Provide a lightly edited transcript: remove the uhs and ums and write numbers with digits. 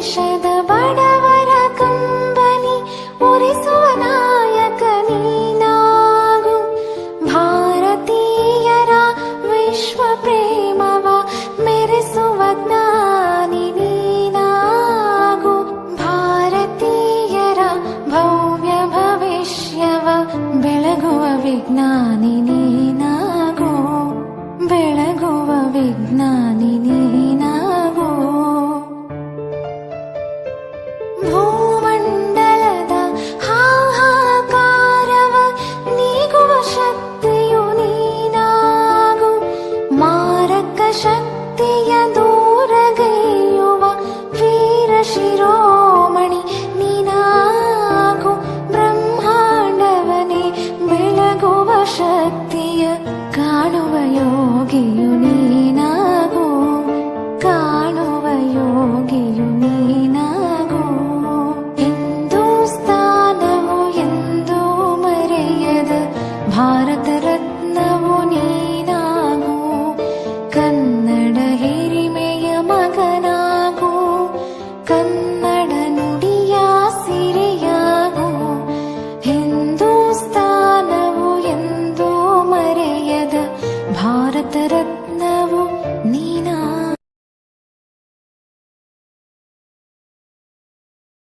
ದೇಶದ ಬಡವರ ಕಂಬನಿ ಉರಿಸುವ ನಾಯಕ ನೀನಾಗು. ಭಾರತೀಯರ ವಿಶ್ವ ಪ್ರೇಮವ ಮೆರೆಸುವ ಜ್ಞಾನಿ ನೀನಾಗು. ಭಾರತೀಯರ ಭವ್ಯ ಭವಿಷ್ಯವ ಬೆಳಗುವ ವಿಜ್ಞಾನಿ ನೀನಾಗು. ಬೆಳಗುವ ವಿಜ್ಞಾನಿ ನೀನಾಗು. ಭೂಮಂಡಲದ ಹಾಹಾಕಾರವ ನೀಗುವ ಶಕ್ತಿಯು ನೀನಾಗು. ಮಾರಕ ಶಕ್ತಿಯ ದೂರಗೈಯುವ ವೀರ ಶಿರೋಮಣಿ ನೀನಾಗು. ಬ್ರಹ್ಮಾಂಡವನೇ ಬೆಳಗುವ ಶಕ್ತಿಯ ಕಾಣುವ ಯೋಗಿಯು ನೀನಾಗು. ಕಾಣುವ ಯೋಗಿಯು ನೀನಾಗು. ಹಿಂದೂಸ್ತಾನವು ಎಂದೂ ಮರೆಯದ ಭಾರತ